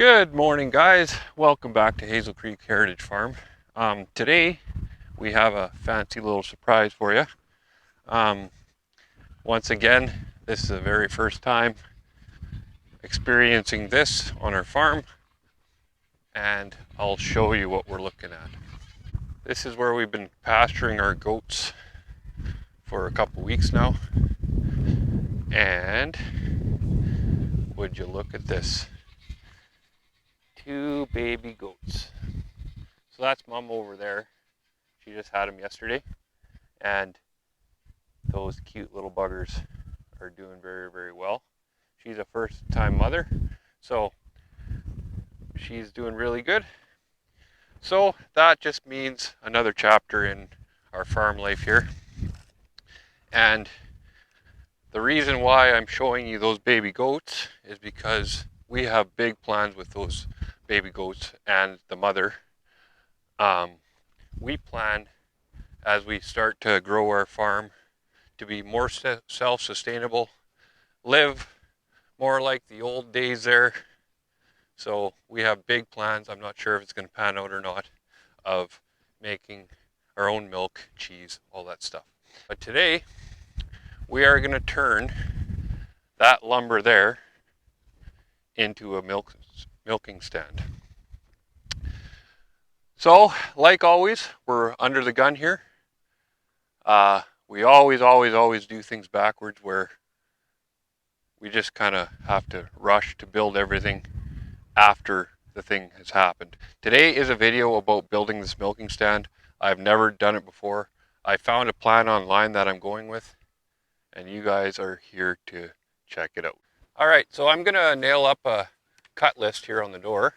Good morning, guys. Welcome back to Hazel Creek Heritage Farm. Today we have a fancy little surprise for you. Once again, this is the very first time experiencing this on our farm, and I'll show you what we're looking at. This is where we've been pasturing our goats for a couple weeks now, and would you look at this? Two baby goats. So that's Mom over there. She just had them yesterday, and those cute little buggers are doing very, very well. She's a first-time mother, so she's doing really good. So that just means another chapter in our farm life here. And the reason why I'm showing you those baby goats is because we have big plans with those baby goats and the mother. We plan, as we start to grow our farm, to be more self-sustainable, live more like the old days there. So we have big plans. I'm not sure if it's going to pan out or not, of making our own milk, cheese, all that stuff. But today we are going to turn that lumber there into a milking stand. So, like always, we're under the gun here. We always do things backwards, where we just kind of have to rush to build everything after the thing has happened. Today is a video about building this milking stand. I've never done it before. I found a plan online that I'm going with, and you guys are here to check it out. All right, so I'm gonna nail up a cut list here on the door.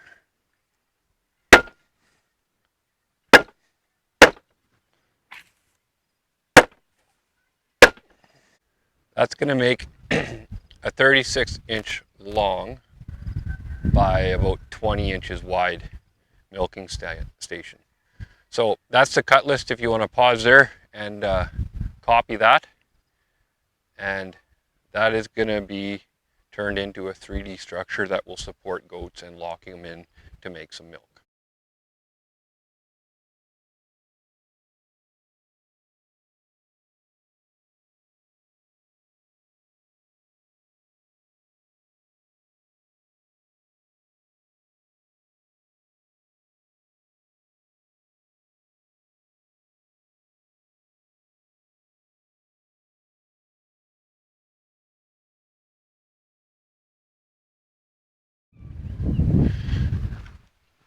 That's gonna make a 36-inch long by about 20 inches wide milking station. So that's the cut list if you want to pause there and copy that. And that is going to be turned into a 3D structure that will support goats and locking them in to make some milk.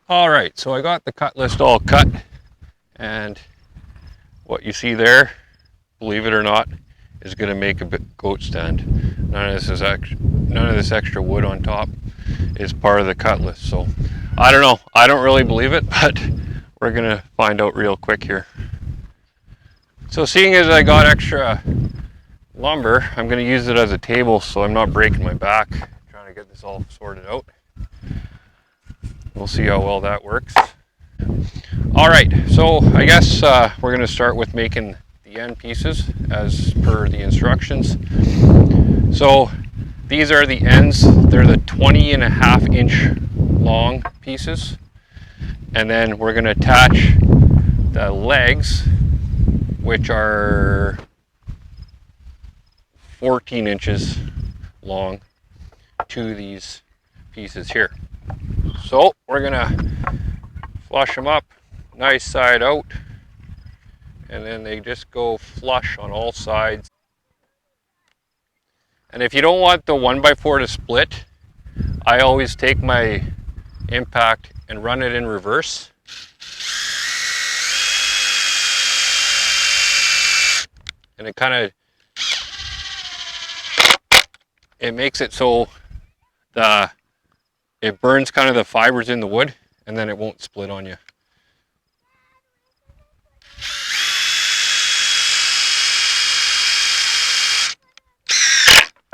All right, so I got the cut list all cut, and what you see there, believe it or not, is going to make a goat stand. None of this extra wood on top is part of the cut list. So I don't know. I don't really believe it, but we're going to find out real quick here. So seeing as I got extra lumber, I'm going to use it as a table so I'm not breaking my back trying to get this all sorted out. We'll see how well that works. All right, so I guess we're going to start with making the end pieces as per the instructions. So these are the ends. They're the 20.5-inch long pieces. And then we're going to attach the legs, which are 14 inches long, to these pieces here. So we're gonna flush them up nice side out, and then they just go flush on all sides. And if you don't want the 1x4 to split, I always take my impact and run it in reverse. And it makes it so it burns kind of the fibers in the wood, and then it won't split on you.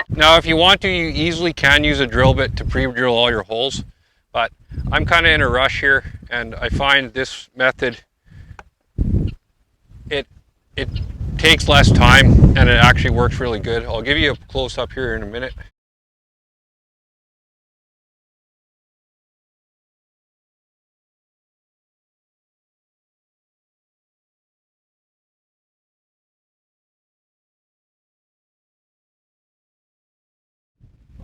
Now, if you want to, you easily can use a drill bit to pre-drill all your holes, but I'm kind of in a rush here, and I find this method, it takes less time, and it actually works really good. I'll give you a close-up here in a minute.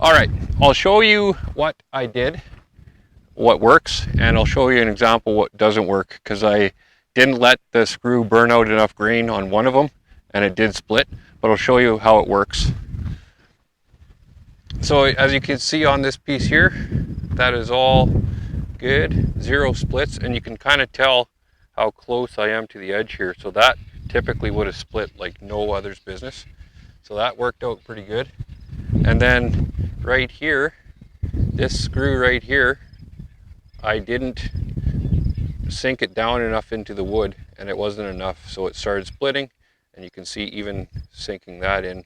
All right, I'll show you what I did, what works, and I'll show you an example what doesn't work, because I didn't let the screw burn out enough grain on one of them and it did split, but I'll show you how it works. So as you can see on this piece here, that is all good, 0 splits, and you can kind of tell how close I am to the edge here. So that typically would have split like no other's business. So that worked out pretty good. And then right here, this screw right here, I didn't sink it down enough into the wood and it wasn't enough. So it started splitting, and you can see even sinking that in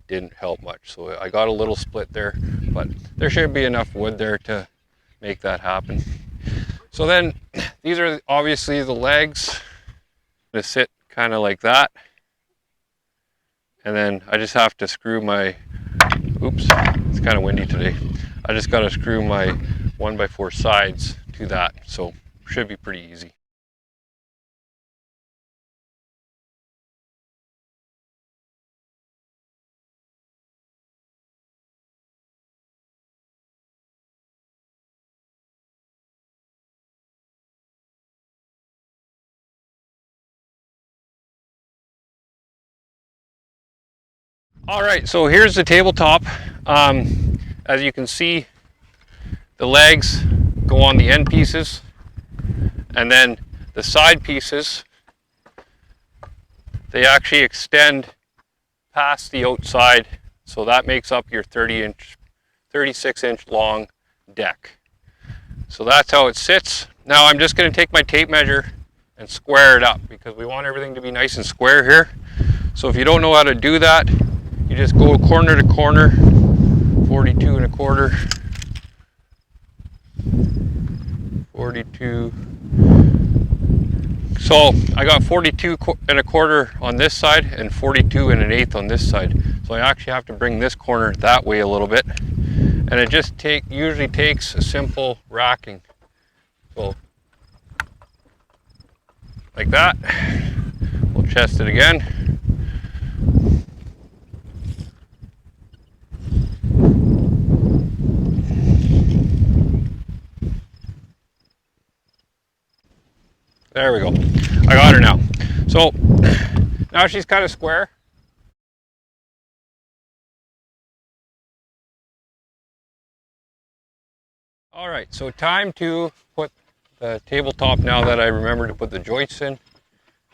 didn't help much. So I got a little split there, but there should be enough wood there to make that happen. So then these are obviously the legs. They sit kind of like that. And then I just have to screw my, oops, it's kind of windy today. I just got to screw my 1x4 sides to that. So should be pretty easy. All right, so here's the tabletop. As you can see, the legs go on the end pieces, and then the side pieces, they actually extend past the outside, so that makes up your 36-inch long deck. So that's how it sits. Now I'm just going to take my tape measure and square it up, because we want everything to be nice and square here. So if you don't know how to do that, you just go corner to corner, 42 1/4, 42. So I got 42 1/4 on this side and 42 1/8 on this side. So I actually have to bring this corner that way a little bit. And it just usually takes a simple racking. So like that. We'll chest it again. There we go. I got her now. So now she's kind of square. All right, so time to put the tabletop now that I remember to put the joists in.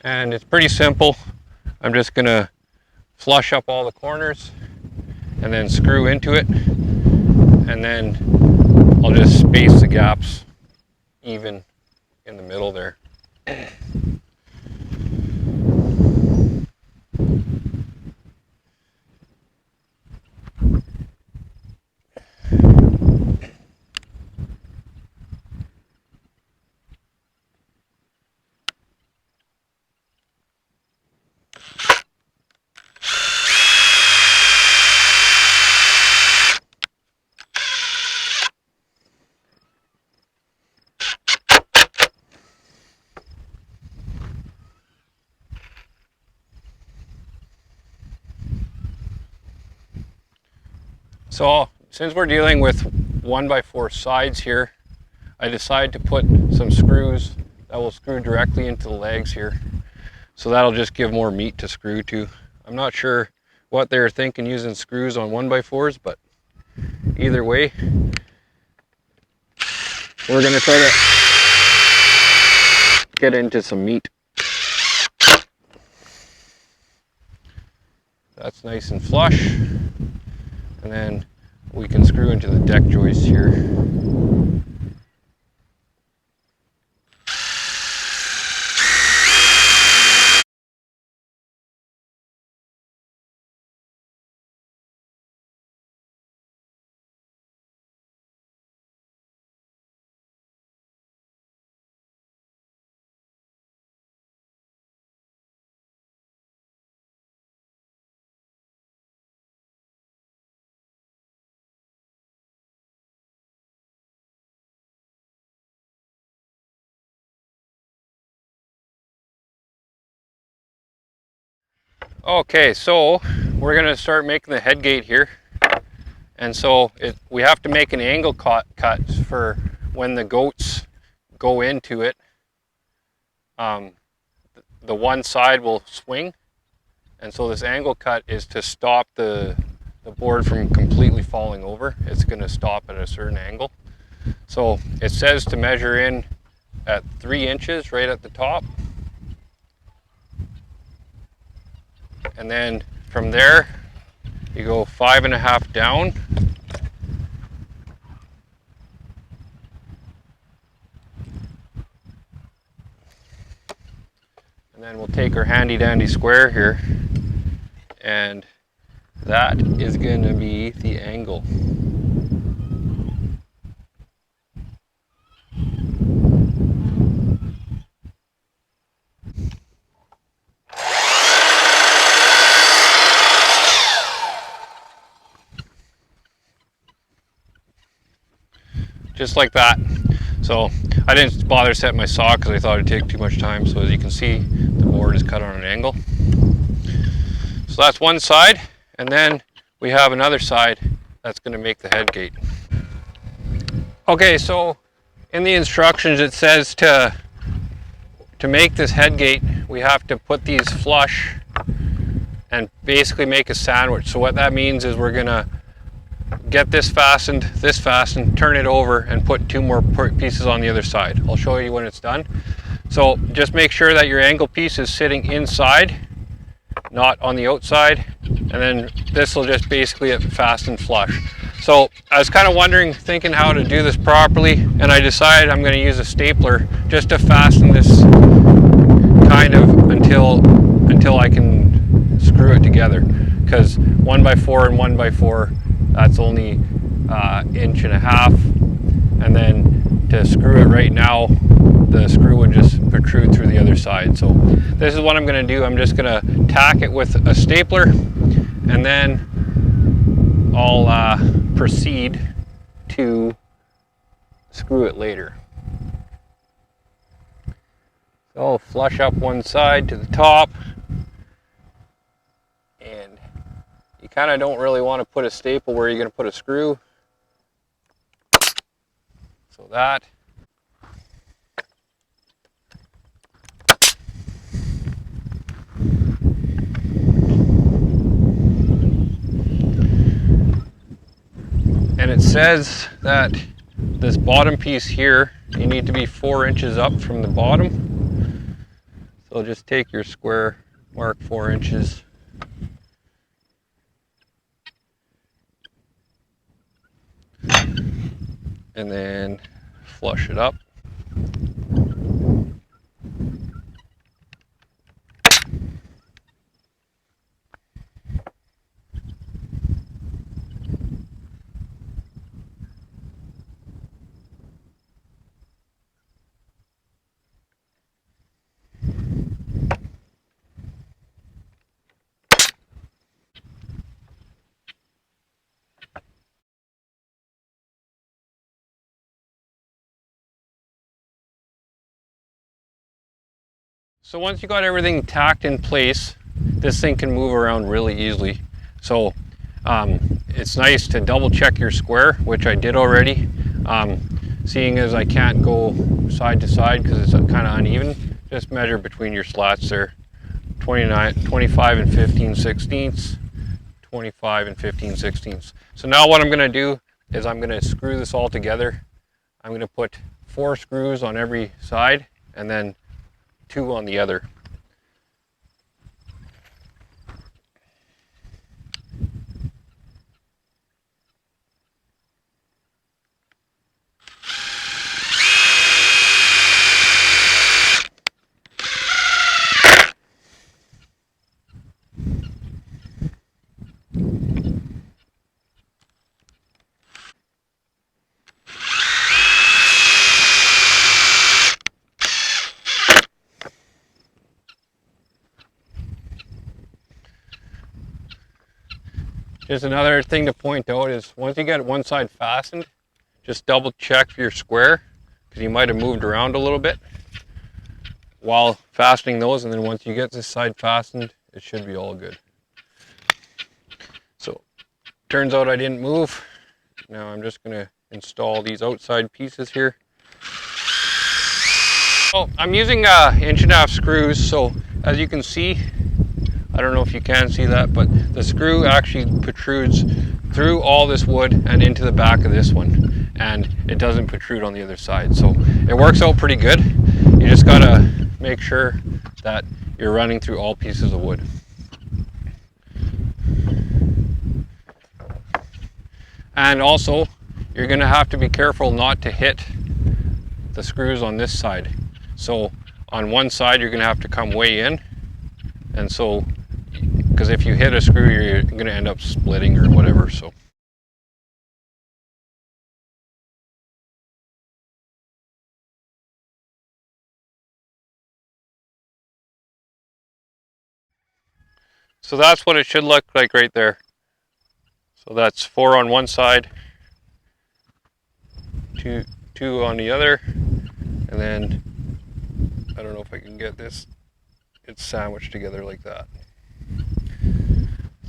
And it's pretty simple. I'm just gonna flush up all the corners and then screw into it. And then I'll just space the gaps even in the middle there. So since we're dealing with 1x4 sides here, I decided to put some screws that will screw directly into the legs here. So that'll just give more meat to screw to. I'm not sure what they're thinking using screws on 1x4s, but either way, we're gonna try to get into some meat. That's nice and flush. And then we can screw into the deck joist here. Okay, so we're gonna start making the head gate here. And so we have to make an angle cut for when the goats go into it. The one side will swing, and so this angle cut is to stop the board from completely falling over. It's going to stop at a certain angle. So it says to measure in at 3 inches right at the top, and then from there you go 5.5 down, and then we'll take our handy dandy square here, and that is going to be the angle. Just like that. So I didn't bother setting my saw because I thought it'd take too much time. So as you can see, the board is cut on an angle. So that's one side, and then we have another side that's going to make the head gate. Okay, so in the instructions it says to make this head gate, we have to put these flush and basically make a sandwich. So what that means is we're going to get this fastened, turn it over, and put 2 more pieces on the other side. I'll show you when it's done. So just make sure that your angle piece is sitting inside, not on the outside, and then this will just basically fasten flush. So I was kind of thinking how to do this properly, and I decided I'm going to use a stapler just to fasten this kind of until I can screw it together, because 1x4 and 1x4, that's only 1.5 inches, and then to screw it right now, the screw would just protrude through the other side. So this is what I'm going to do. I'm just going to tack it with a stapler, and then I'll proceed to screw it later. So I'll flush up one side to the top, and you kind of don't really want to put a staple where you're going to put a screw. So that. And it says that this bottom piece here, you need to be 4 inches up from the bottom. So just take your square, mark 4 inches. And then flush it up. So once you got everything tacked in place, this thing can move around really easily. So it's nice to double check your square, which I did already. Seeing as I can't go side to side because it's kind of uneven, just measure between your slats there. 25 and 15/16, 25 and 15/16. So now what I'm going to do is I'm going to screw this all together. I'm going to put 4 screws on every side and then 2 on the other. Just another thing to point out is once you get one side fastened, just double check your square because you might have moved around a little bit while fastening those, and then once you get this side fastened, it should be all good. So turns out I didn't move. Now I'm just gonna install these outside pieces here. Oh, I'm using 1.5-inch screws, so as you can see, I don't know if you can see that, but the screw actually protrudes through all this wood and into the back of this one, and it doesn't protrude on the other side. So it works out pretty good. You just gotta make sure that you're running through all pieces of wood. And also, you're gonna have to be careful not to hit the screws on this side. So on one side, you're gonna have to come way in, and so, because if you hit a screw, you're gonna end up splitting or whatever, so. So that's what it should look like right there. So that's 4 on one side, two on the other, and then, I don't know if I can get this, it's sandwiched together like that.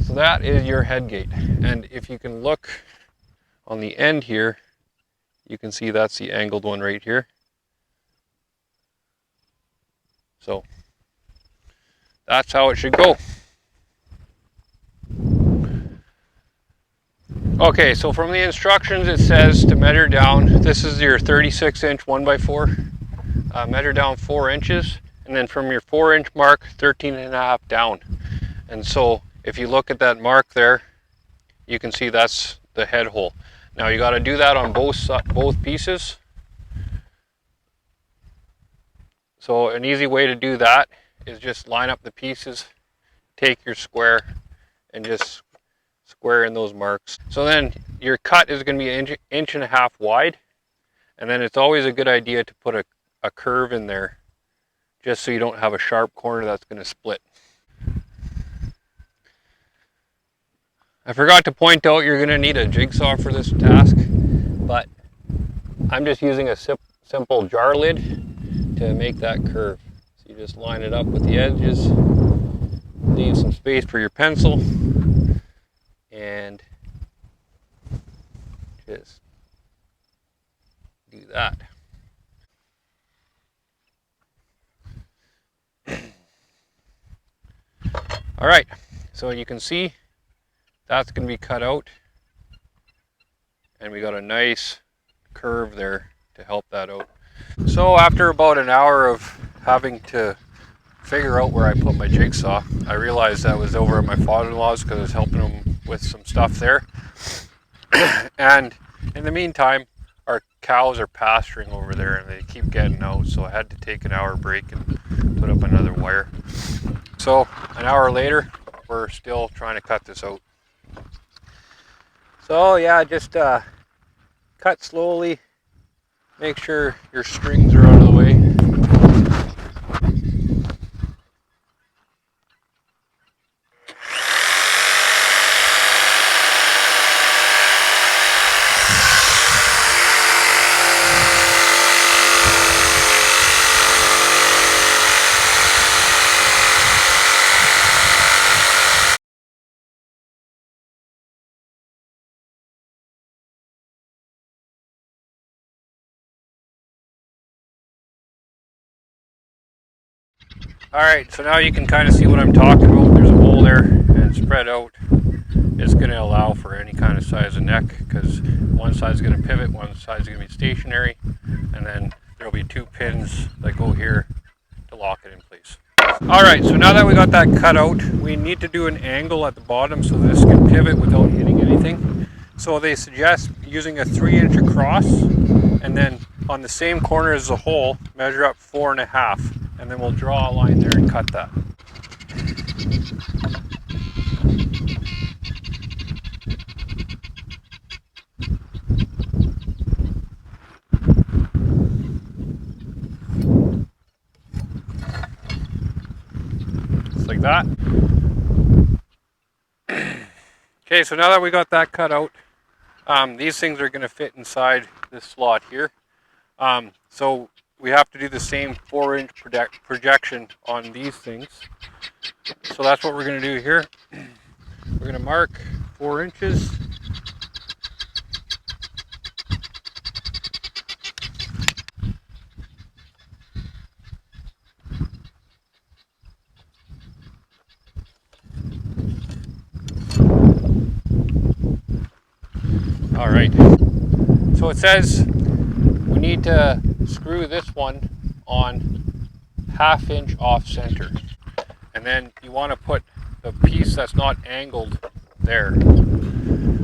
So that is your head gate. And if you can look on the end here, you can see that's the angled one right here. So that's how it should go. Okay, so from the instructions it says to measure down, this is your 36-inch 1x4, measure down 4 inches, and then from your 4-inch mark, 13.5 down. And so if you look at that mark there, you can see that's the head hole. Now you got to do that on both pieces. So an easy way to do that is just line up the pieces, take your square, and just square in those marks. So then your cut is going to be an inch and a half wide, and then it's always a good idea to put a curve in there just so you don't have a sharp corner that's going to split. I forgot to point out you're going to need a jigsaw for this task, but I'm just using a simple jar lid to make that curve. So you just line it up with the edges, leave some space for your pencil, and just do that. All right, so you can see that's going to be cut out, and we got a nice curve there to help that out. So after about an hour of having to figure out where I put my jigsaw, I realized I was over at my father-in-law's because I was helping him with some stuff there. And in the meantime, our cows are pasturing over there and they keep getting out, so I had to take an hour break and put up another wire. So an hour later, we're still trying to cut this out. So yeah, just cut slowly, make sure your strings are out of the way. Alright, so now you can kind of see what I'm talking about. There's a hole there and spread out. It's going to allow for any kind of size of neck because one side's going to pivot, one side's going to be stationary, and then there'll be 2 pins that go here to lock it in place. Alright, so now that we got that cut out, we need to do an angle at the bottom so this can pivot without hitting anything. So they suggest using a 3-inch across, and then on the same corner as the hole, measure up 4.5. And then we'll draw a line there and cut that. Just like that. Okay, so now that we got that cut out, these things are going to fit inside this slot here. So we have to do the same 4-inch projection on these things. So that's what we're going to do here. We're going to mark 4 inches it says we need to screw this one on 1/2 inch off center. And then you want to put the piece that's not angled there.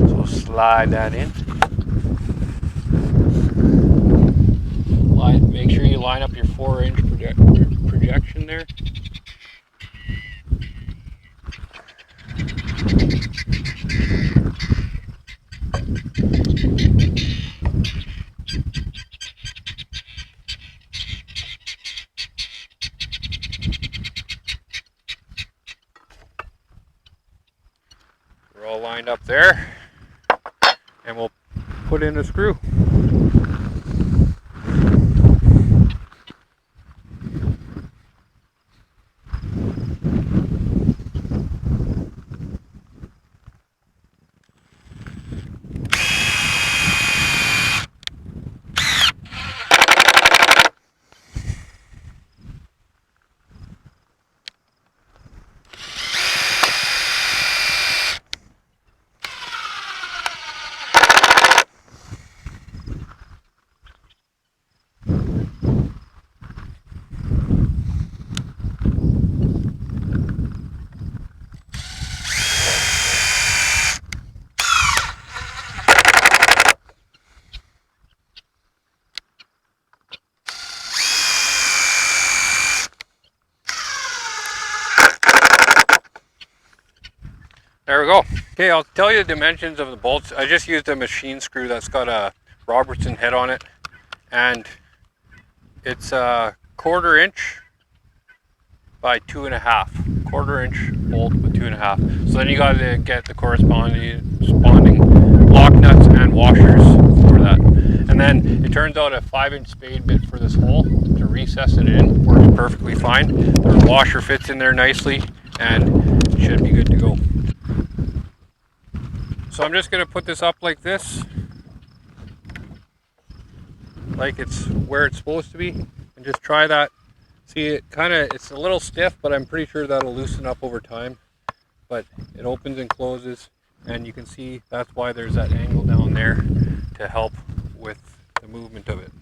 So slide that in. Make sure you line up your 4-inch projection there. We're all lined up there, and we'll put in a screw. There we go. Okay, I'll tell you the dimensions of the bolts. I just used a machine screw that's got a Robertson head on it, and it's a 1/4 inch by 2.5. 1/4 inch bolt with 2.5. So then you got to get the corresponding lock nuts and washers for that. And then it turns out a 5-inch spade bit for this hole to recess it in works perfectly fine. The washer fits in there nicely and should be good to go. So I'm just going to put this up like this, like it's where it's supposed to be, and just try that. See, it's a little stiff, but I'm pretty sure that'll loosen up over time. But it opens and closes, and you can see that's why there's that angle down there to help with the movement of it.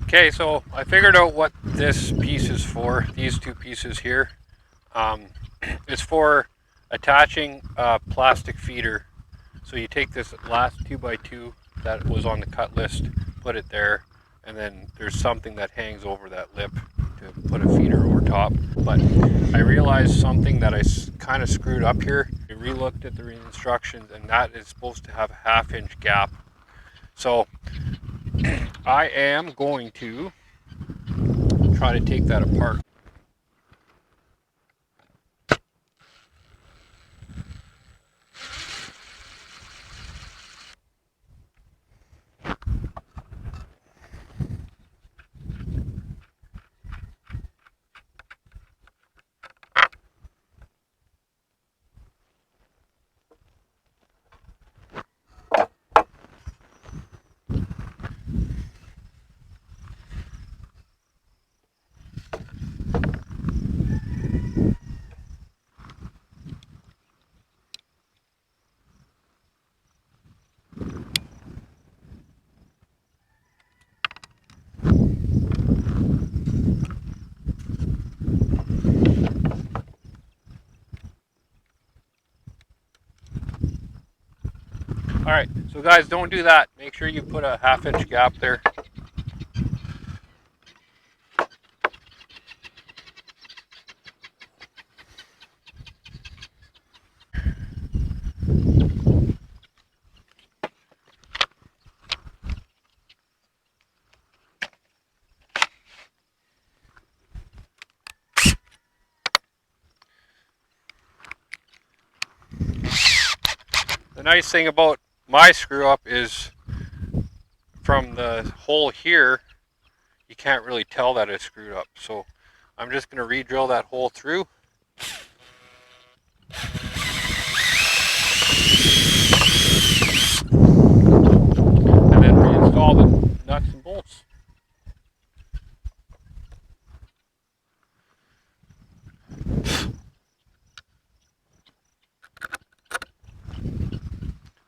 Okay, so I figured out what this piece is for, these two pieces here. It's for attaching a plastic feeder. So you take this last 2x2 that was on the cut list, put it there, and then there's something that hangs over that lip to put a feeder over top. But I realized something that I kind of screwed up here. I re-looked at the instructions, and that is supposed to have a 1/2 inch gap. So I am going to try to take that apart. All right, so guys, don't do that. Make sure you put a 1/2 inch gap there. The nice thing about my screw up is from the hole here, you can't really tell that it's screwed up. So I'm just going to re-drill that hole through. And then reinstall the nuts and bolts.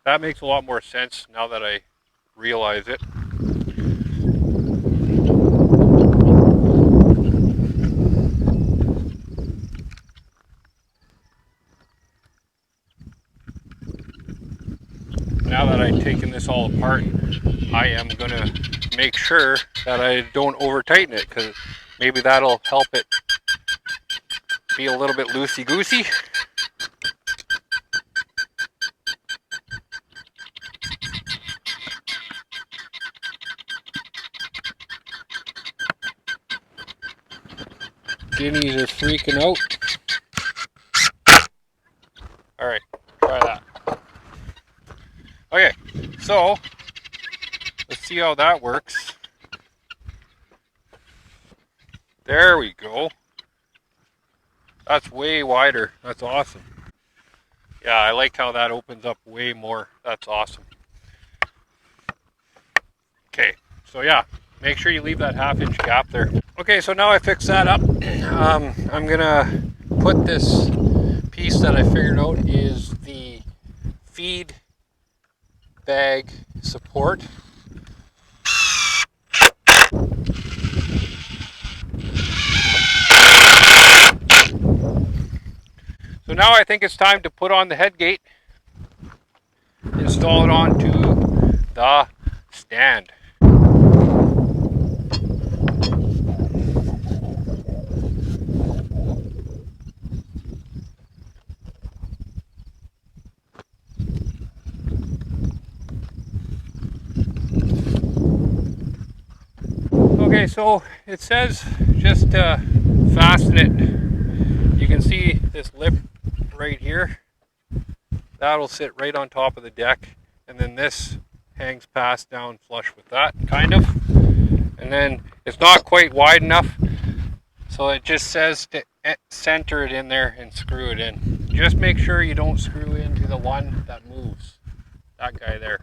That makes a lot more sense now that I realize it. Now that I've taken this all apart, I am gonna make sure that I don't over tighten it, because maybe that'll help it be a little bit loosey-goosey. Guineas are freaking out. All right, try that. Okay, so let's see how that works. There we go. That's way wider. That's awesome. Yeah, I like how that opens up way more. That's awesome. Okay, so yeah, make sure you leave that half-inch gap there. Okay, so now I fixed that up. I'm gonna put this piece that I figured out is the feed bag support. So now I think it's time to put on the head gate, install it onto the stand. Okay, so it says just to fasten it. You can see this lip right here. That'll sit right on top of the deck, and then this hangs past down flush with that, kind of. And then it's not quite wide enough, so it just says to center it in there and screw it in. Just make sure you don't screw into the one that moves. That guy there.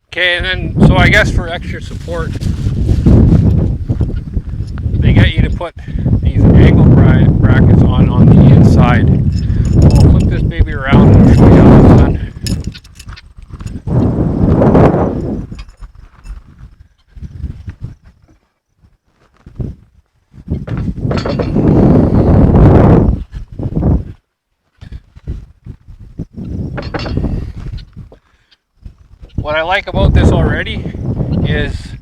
Okay, and then, so I guess for extra support, they get you to put these angle brackets on the inside. I'll flip this baby around and show you how it's done. What I like about this already is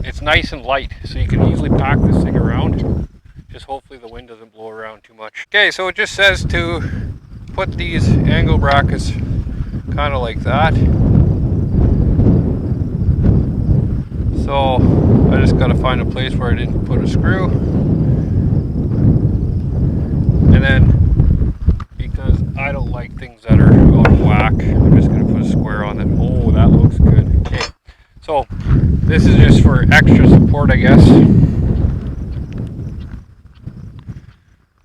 it's nice and light, so you can easily pack this thing around. Just hopefully the wind doesn't blow around too much. Okay, so it just says to put these angle brackets kind of like that. So I just got to find a place where I didn't put a screw. And then, because I don't like things that are out of whack, I'm just going to put a square on it. Oh, that looks good. Okay, so this is just for extra support, I guess.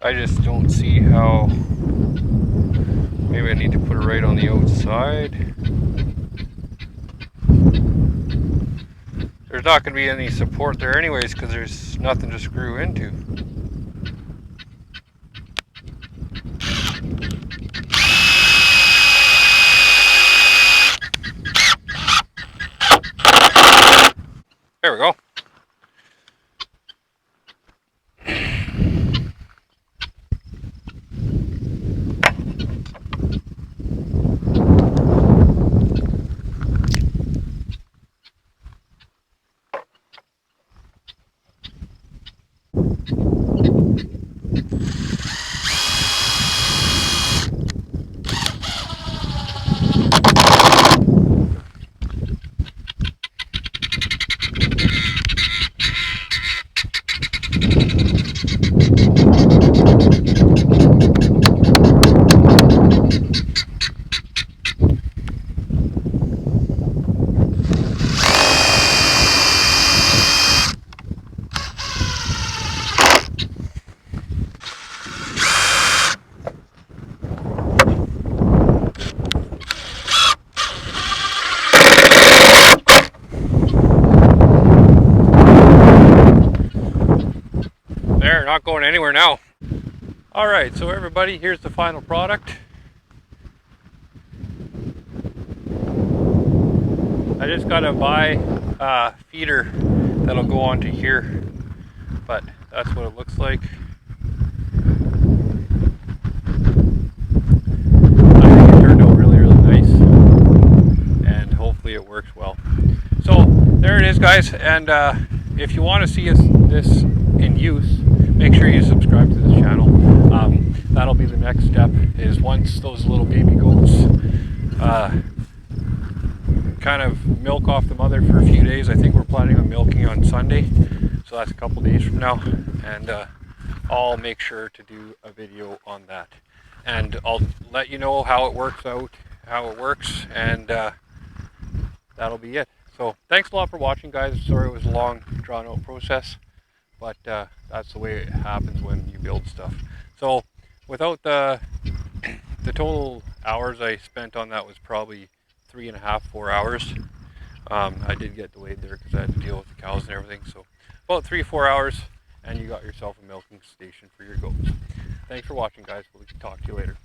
I just don't see how. Maybe I need to put it right on the outside. There's not going to be any support there anyways, because there's nothing to screw into. There we go. there, not going anywhere now. All right, so everybody, here's the final product. I just gotta buy a feeder that'll go onto here, but that's what it looks like. I think it turned out really, really nice, and hopefully it works well. So there it is, guys, and if you want to see this in use, make sure you subscribe to this channel. That'll be the next step, is once those little baby goats kind of milk off the mother for a few days. I think we're planning on milking on Sunday, so that's a couple days from now, and I'll make sure to do a video on that, and I'll let you know how it works out, and that'll be it. So thanks a lot for watching, guys. Sorry it was a long, drawn out process, but that's the way it happens when you build stuff. So without the total hours I spent on that was probably 3.5, 4 hours. I did get delayed there because I had to deal with the cows and everything. So about 3-4 hours, and you got yourself a milking station for your goats. Thanks for watching, guys. We'll talk to you later.